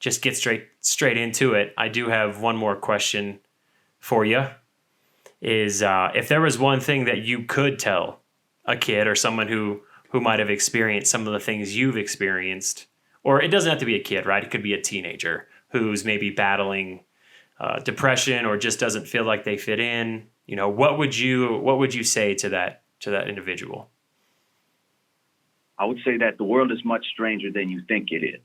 just get straight into it. I do have one more question for you. Is if there was one thing that you could tell a kid or someone who might have experienced some of the things you've experienced, or it doesn't have to be a kid, right? It could be a teenager who's maybe battling depression or just doesn't feel like they fit in. What would you say to that individual? I would say that the world is much stranger than you think it is.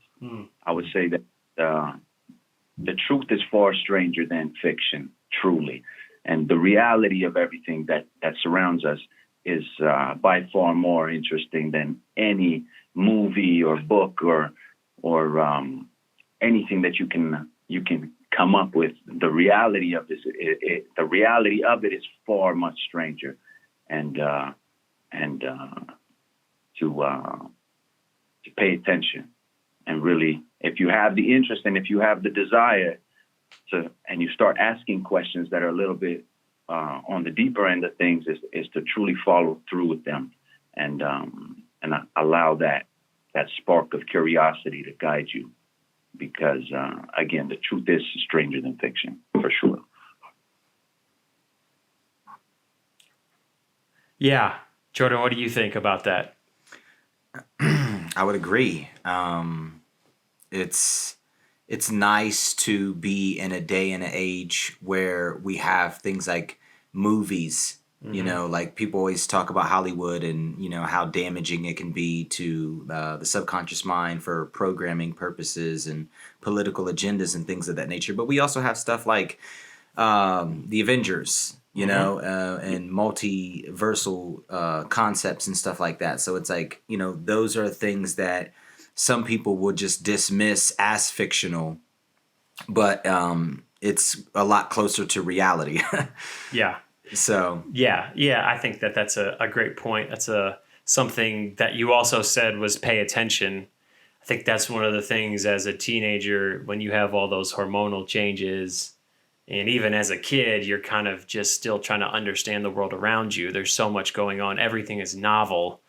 I would say that the truth is far stranger than fiction, truly. And the reality of everything that surrounds us is by far more interesting than any movie or book or anything that you can come up with. The reality of this, the reality of it is far much stranger, and to pay attention and really, if you have the interest and if you have the desire and you start asking questions that are a little bit on the deeper end of things, is to truly follow through with them and allow that spark of curiosity to guide you, because again, the truth is stranger than fiction, for sure. Yeah, Jordan, what do you think about that? I would agree. It's nice to be in a day and an age where we have things like movies. Like people always talk about Hollywood and how damaging it can be to the subconscious mind for programming purposes and political agendas and things of that nature. But we also have stuff like the Avengers, and multiversal concepts and stuff like that. So it's like, those are things that some people would just dismiss as fictional, but it's a lot closer to reality. Yeah. So yeah, I think that's a great point. That's something that you also said was pay attention. I think that's one of the things as a teenager, when you have all those hormonal changes. And even as a kid, you're kind of just still trying to understand the world around you. There's so much going on. Everything is novel.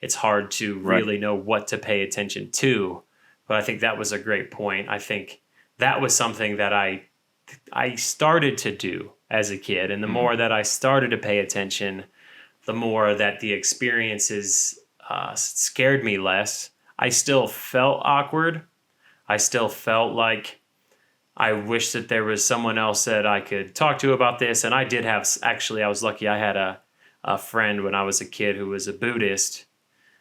It's hard to really know what to pay attention to. But I think that was a great point. I think that was something that I started to do as a kid. And the more that I started to pay attention, the more that the experiences scared me less. I still felt awkward. I still felt like I wish that there was someone else that I could talk to about this. And I did have, actually, I was lucky. I had a friend when I was a kid who was a Buddhist.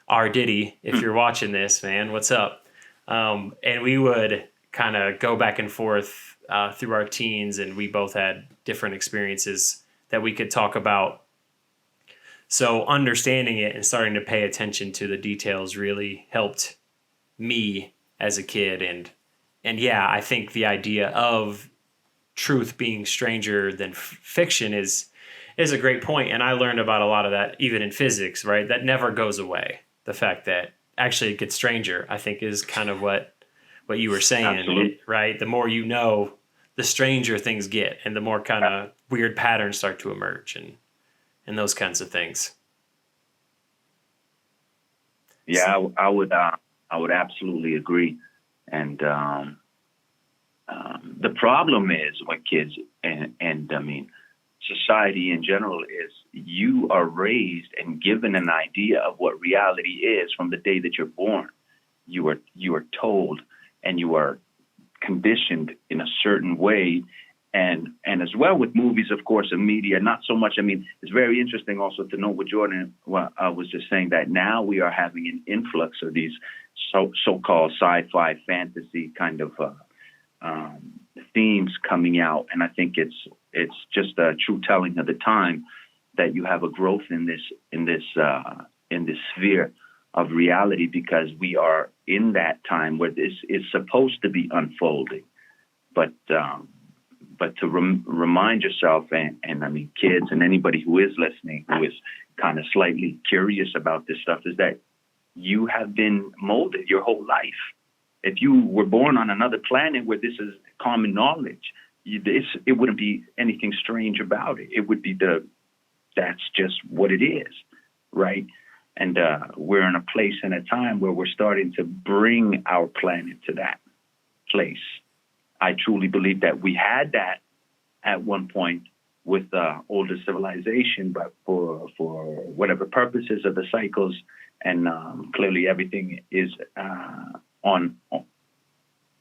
R. Diddy, if you're watching this, man, what's up? And we would kind of go back and forth through our teens, and we both had different experiences that we could talk about. So understanding it and starting to pay attention to the details really helped me as a kid. And yeah, I think the idea of truth being stranger than fiction is a great point. And I learned about a lot of that even in physics, right? That never goes away. The fact that actually it gets stranger, I think, is kind of what you were saying, right? The more you know, the stranger things get, and the more kind of weird patterns start to emerge and those kinds of things. Yeah, I would absolutely agree. And the problem is when kids and I mean society in general is you are raised and given an idea of what reality is from the day that you're born. You are told and you are conditioned in a certain way. And as well with movies, of course, and media, not so much. I mean, it's very interesting also to know what Jordan was just saying, that now we are having an influx of these so-called sci-fi fantasy kind of themes coming out. And I think it's just a true telling of the time that you have a growth in this sphere of reality, because we are in that time where this is supposed to be unfolding. But to remind yourself, and I mean kids and anybody who is listening, who is kind of slightly curious about this stuff, is that you have been molded your whole life. If you were born on another planet where this is common knowledge, it wouldn't be anything strange about it. It would be that's just what it is, right? And we're in a place and a time where we're starting to bring our planet to that place. I truly believe that we had that at one point with older civilization, but for whatever purposes of the cycles, and clearly everything is on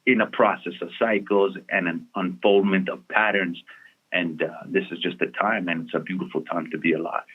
in a process of cycles and an unfoldment of patterns. And this is just a time, and it's a beautiful time to be alive.